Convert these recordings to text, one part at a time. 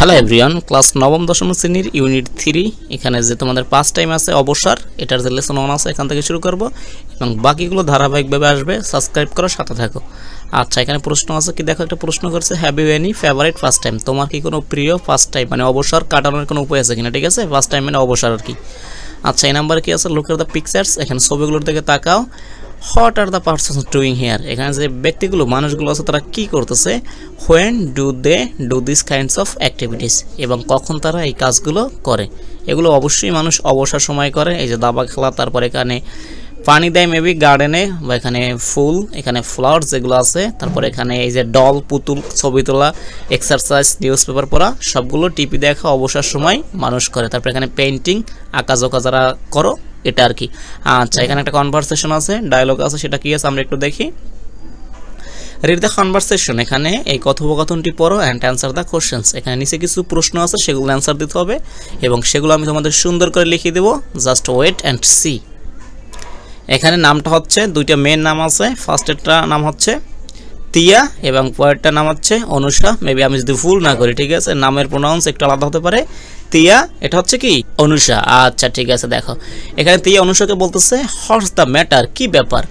Hello everyone, class নবম দশম শ্রেণীর ইউনিট 3 এখানে যে তোমাদের 5 টাইম আছে অবসর, এটার যে লেসন 1 আছে এখান থেকে শুরু করব এবং বাকিগুলো ধারাবাহিকভাবে আসবে। সাবস্ক্রাইব করো, সাথে থাকো। আচ্ছা, এখানে প্রশ্ন আছে কি দেখো, একটা প্রশ্ন করছে have you any favourite first time, তোমার কি কোনো প্রিয় ফার্স্ট টাইম মানে অবসর কাটানোর কোনো উপায় আছে কিনা, ঠিক আছে? ফার্স্ট টাইম মানে অবসর আর কি। আচ্ছা, এই নাম্বার কি আছে, লুক এট দ্য পিকচার্স, এখানে ছবিগুলোর দিকে তাকাও। What are the persons doing here, এখানে যে ব্যক্তিগুলো মানুষগুলো আছে তারা কি করতেছে। When do they do this kinds of activities, এবং কখন তারা এই কাজগুলো করে। এগুলো অবশ্যই মানুষ অবসর সময় করে। এই যে দাবা খেলা, তারপর এখানে পানি দেয় মেবি গার্ডেনে, বা এখানে ফুল, এখানে ফ্লাওয়ার যেগুলো আছে, তারপর এখানে এই যে ডল পুতুল ছবি তোলা, এক্সারসাইজ, নিউজ পেপার পড়া, সবগুলো টিভি দেখা অবসর সময় মানুষ করে। তারপর এখানে পেন্টিং, আঁকাঝোঁকা যারা করো, এটা আর কি। আচ্ছা, এখানে একটা কনভারসেশন আছে, ডায়লগ আছে, সেটা কি আছে আমরা একটু দেখি। রিড দ্য কনভারসেশন, এখানে এই কথোপকথনটি পড়ো অ্যান্ড অ্যান্সার দ্য কোশ্চেন্স। এখানে নিচে কিছু প্রশ্ন আছে, সেগুলো অ্যান্সার দিতে হবে এবং সেগুলো আমি তোমাদের সুন্দর করে লিখে দেবো। Just wait and see. এখানে নামটা হচ্ছে, দুইটা মেয়ের নাম আছে। ফার্স্টেরটা নাম হচ্ছে তিয়া এবং পরেরটা নাম হচ্ছে অনুষা। মেবি আমি যদি ভুল না করি, ঠিক আছে, নামের প্রোনাউন্স একটু আলাদা হতে পারে। তিয়া, এটা হচ্ছে কি অনুষা। আচ্ছা, ঠিক আছে, দেখো এখানে তিয়া অনুষাকে বলতেছে হোয়াটস দ্য ম্যাটার, কি ব্যাপার।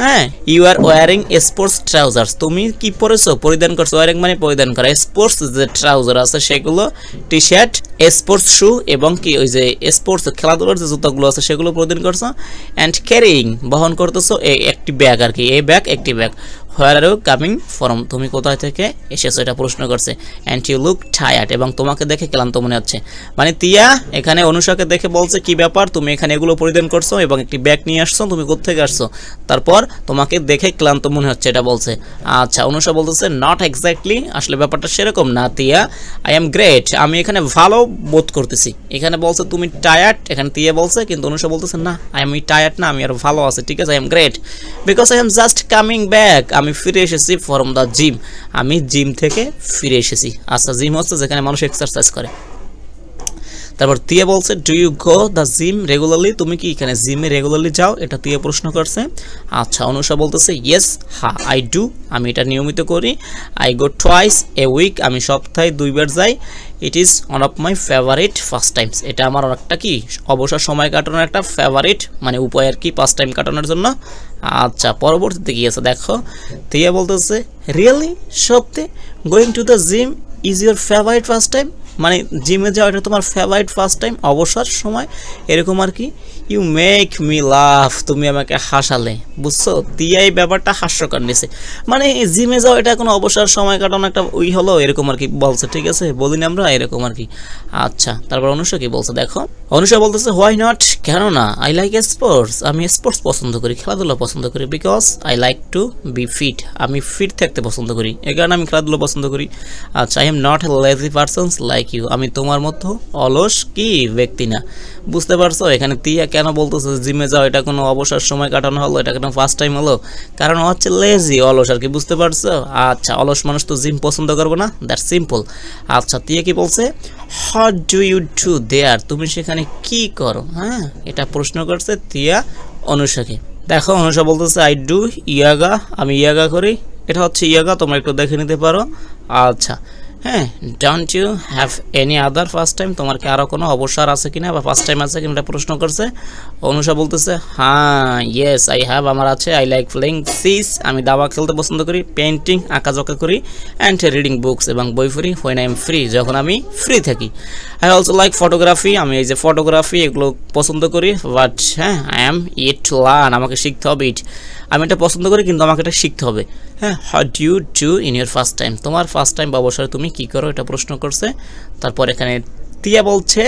হ্যাঁ, you are wearing sports trousers, তুমি কি পরেছো, পরিধান করছো। ওয়ারিং মানে পরিধান করা। স্পোর্টস যে ট্রাউজার আছে সেগুলো, টি শার্ট, স্পোর্টস শু এবং কি ওই যে স্পোর্টস খেলাধুলার যে জুতাগুলো আছে সেগুলো পরিধান করছো। অ্যান্ড ক্যারিং, বহন করতেছো একটি ব্যাগ আর কি, এই ব্যাগ একটি bag. Where are you coming from, তুমি কোথায় থেকে এসেছো, এটা প্রশ্ন করছে। অ্যান্ড ইউ লুক টায়ার্ড, এবং তোমাকে দেখে ক্লান্ত মনে হচ্ছে। মানে তিয়া এখানে অনুষাকে দেখে বলছে কি ব্যাপার, তুমি এখানে এগুলো পরিধান করছো এবং একটি ব্যাগ নিয়ে আসছো, তুমি কোত্থেকে আসছো, তারপর তোমাকে দেখে ক্লান্ত মনে হচ্ছে, এটা বলছে। আচ্ছা, অনুষা বলতেছে নট এক্স্যাক্টলি, আসলে ব্যাপারটা সেরকম না তিয়া, আই এম গ্রেট, আমি এখানে ভালো বোধ করতেছি। এখানে বলছে তুমি টায়ার্ড, এখানে তিয়া বলছে, কিন্তু অনুষা বলতেছে না, আমি টায়ার্ড না, আমি আর ভালো আছি, ঠিক আছে, I am great because I am just coming back, আমি ফিরে এসেছি ফ্রম দ্য জিম, আমি জিম থেকে ফিরে এসেছি। আচ্ছা, জিম হচ্ছে যেখানে মানুষ এক্সারসাইজ করে। তারপর তিয়া বলছে do you go the gym regularly, তুমি কি এখানে জিমে রেগুলারলি যাও, এটা তিয়া প্রশ্ন করছে। আচ্ছা, অনুষা বলতেছে ইয়েস, হ্যাঁ, আই ডু, আমি এটা নিয়মিত করি। I go twice a week, আমি সপ্তাহে 2 বার যাই। It is one of my favourite first times, এটা আমার একটা কি অবসর সময় কাটানোর একটা ফেভারিট মানে উপায় আর কি, ফার্স্ট টাইম কাটানোর জন্য। আচ্ছা, পরবর্তীতে কি আছে দেখো, তিয়া বলতেছে রিয়েলি, সত্যি, going to the gym is your favourite first time, মানে জিমে যাওয়া এটা তোমার ফেভারিট ফার্স্ট টাইম অবসর সময়, এরকম আর কি। ইউ মেক মি লাভ, তুমি আমাকে হাসালে, বুঝছো? তিয়া এই ব্যাপারটা হাস্যকর নিছে, মানে জিমে যাওয়া এটা কোনো অবসর সময় কাটানো একটা ওই হলো, এরকম আর কি বলছে, ঠিক আছে, বলিনি আমরা, এরকম আর কি। আচ্ছা, তারপর অনুষা কি বলছে দেখো, অনুষা বলতেছে হোয়াই নট, কেন না, আই লাইক স্পোর্টস, আমি স্পোর্টস পছন্দ করি, খেলাধুলা পছন্দ করি। Because I like to be fit, আমি ফিট থাকতে পছন্দ করি, এই কারণে আমি খেলাধুলা পছন্দ করি। আচ্ছা, I am not a lazy persons like you, আমি তোমার মতো অলস কি ব্যক্তি না। বুঝতে পারছো এখানে তিয়া কেন বলতেছে জিমে যাও এটা কোনো অবসর সময় কাটানো হলো, এটা কোনো ফার্স্ট টাইম হলো, কারণ হচ্ছে লেজি, অলস আর কি, বুঝতে পারছো? আচ্ছা, অলস মানুষ তো জিম পছন্দ করবে না, দ্যাটস সিম্পল। আচ্ছা, তিয়া কি বলছে হোয়াট ডু ইউ ডু দেয়ার, তুমি সেখানে কি করো। হ্যাঁ, এটা প্রশ্ন করছে তিয়া অনুষাকে। দেখো, অনুষা বলতেছে আই ডু ইয়াগা, আমি ইয়াগা করি, এটা হচ্ছে ইয়াগা, তোমরা একটু দেখে নিতে পারো। আচ্ছা, হ্যাঁ, don't you have any other first time, তোমার কি আরও কোনো অবসর আছে কিনা বা ফার্স্ট টাইম আছে কিনা, এটা প্রশ্ন করছে। অনুষা বলতেছে হ্যাঁ, ইয়েস আই হ্যাভ, আমার আছে। আই লাইক প্লেইং চেস, আমি দাবা খেলতে পছন্দ করি। পেন্টিং, আঁকাঝোঁকা করি। অ্যান্ড রিডিং বুকস, এবং বই পড়ি। হোয়েন আই এম ফ্রি, যখন আমি ফ্রি থাকি। আই অলসো লাইক ফটোগ্রাফি, আমি এই যে ফটোগ্রাফি এগুলো পছন্দ করি। বাট হ্যাঁ, I am it to learn, আমাকে শিখতে হবে। আমি এটা পছন্দ করি কিন্তু আমাকে এটা শিখতে হবে। হ্যাঁ, what do you do in your first time, তোমার ফার্স্ট টাইম বা অবসরে তুমি কী করো, এটা প্রশ্ন করছে। তারপর এখানে তিয়া বলছে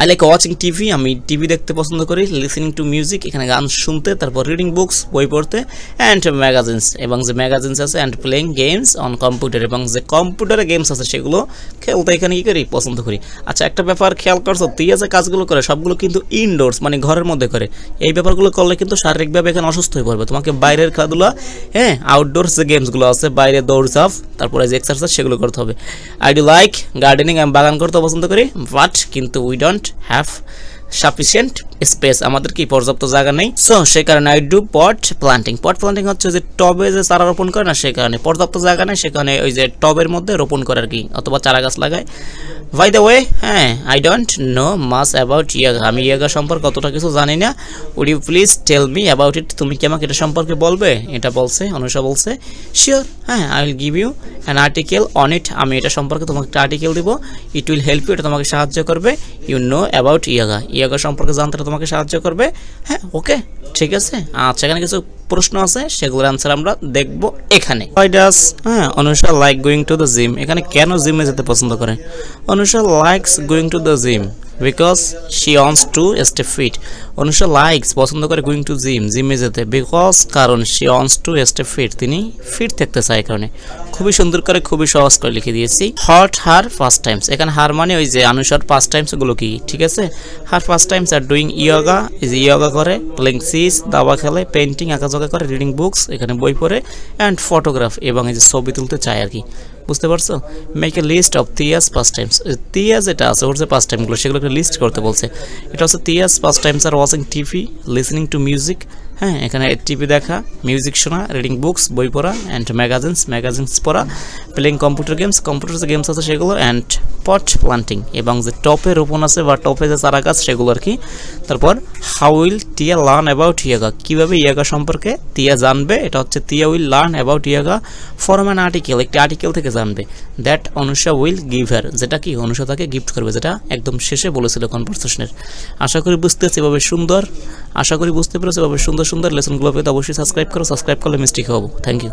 আই লাইক ওয়াচিং টিভি, আমি টিভি দেখতে পছন্দ করি। লিসেনিং টু মিউজিক, এখানে গান শুনতে। তারপর রিডিং বুকস, বই পড়তে। অ্যান্ড ম্যাগাজিনস, এবং যে ম্যাগাজিনস আছে। And playing games on computer, এবং যে কম্পিউটারে গেমস আছে সেগুলো খেলতে এখানে কী করি, পছন্দ করি। আচ্ছা, একটা ব্যাপার খেয়াল করছো, তিয়া যে কাজগুলো করে সবগুলো কিন্তু ইনডোরস মানে ঘরের মধ্যে করে। এই ব্যাপারগুলো করলে কিন্তু শারীরিকভাবে এখানে অসুস্থ হয়ে পড়বে। তোমাকে বাইরের খেলাধুলা, হ্যাঁ, আউটডোরস যে গেমসগুলো আছে, বাইরে দৌড়ঝাঁপ, তারপরে যে এক্সারসাইজ, সেগুলো করতে হবে। আই ডু লাইক গার্ডেনিং, আমি বাগান করতে পছন্দ করি। বাট কিন্তু we don't have sufficient space, আমাদের কি পর্যাপ্ত জায়গা নেই। সো সেই কারণে I do pot planting. Pot planting হচ্ছে যে টবে যে চারা রোপণ করে না, সেই কারণে পর্যাপ্ত জায়গা নেই, সেখানে ওই যে টবের মধ্যে রোপণ করে আর কি, অথবা চারা গাছ লাগায়। বাই দ্য ওয়ে, হ্যাঁ, I don't know much about yoga. আমি ইয়াগা সম্পর্কে অতটা কিছু জানি না। Would you please tell me about it. তুমি কি আমাকে এটা সম্পর্কে বলবে? এটা বলছে, অনুষা বলছে শিওর, হ্যাঁ, I will give you an article on it. আমি এটা সম্পর্কে তোমাকে একটা আর্টিকেল দিব। ইট উইল হেল্প ইউ, এটা তোমাকে সাহায্য করবে। ইউ নো অ্যাবাউট ইয়াগা, ইয়াগা সম্পর্কে জানতে তোমাকে সাহায্য করবে। হ্যাঁ, ওকে, ঠিক আছে। আচ্ছা, এখানে কিছু প্রশ্ন আছে, সেগুলোর অ্যান্সার আমরা দেখব এখানে। Why does Anusha like going to the gym? এখানে কেন জিমে যেতে পছন্দ করে? Anusha likes going to the gym because she wants to stay fit. Anusha likes, পছন্দ করে, গোয়িং টু জিমে যেতে, বিকজ কারণ she wants to stay fit, তিনি ফিট থাকতে চায় কারণে। খুবই সুন্দর করে, খুবই সহজ করে লিখে দিয়েছি। হট হার ফার্স্ট টাইমস, এখানে হার মানে ওই যে অনুষার ফার্স্ট টাইমস গুলো কি, ঠিক আছে। হার first Times are doing yoga, এই যে ইয়োগা করে, প্লেইং চেস, দাবা খেলে, পেন্টিং, আঁকাঝোঁকা করে, রিডিং বুকস, এখানে বই পড়ে, অ্যান্ড ফটোগ্রাফ, এবং এই যে ছবি তুলতে চায় আর কি। বুঝতে পারছো? Make a list of Tia's pastimes. Tia যেটা আছে ওর যে পাস্ট টাইমগুলো, সেগুলোকে লিস্ট করতে বলছে। এটা হচ্ছে তিয়াস পাস্ট টাইমস আর watching TV, listening to music, হ্যাঁ, এখানে টিভি দেখা, মিউজিক শোনা, রিডিং বুকস, বই পড়া, অ্যান্ড ম্যাগাজিনস পড়া, প্লেইং কম্পিউটার যে গেমস আছে সেগুলো, অ্যান্ড পট প্লান্টিং, এবং যে টপে রোপণ আছে বা টপে যে চারা গাছ সেগুলো আর কি। তারপর how will Tia learn about yoga, কীভাবে ইয়াগা সম্পর্কে টিয়া জানবে, এটা হচ্ছে Tia will learn about yoga from an article, একটি আর্টিকেল থেকে জানবে, that Anusha will give her, যেটা কি অনুষা তাকে গিফট করবে, যেটা একদম শেষে বলেছিল কনভারসেশনের। আশা করি বুঝতেছি এভাবে সুন্দর, আশা করি বুঝতে পেরেছি এভাবে সুন্দর লেসনগুলো পেতে অবশ্যই সাবস্ক্রাইব করো। সাবস্ক্রাইব করলে মিস্টেক হবো। Thank you.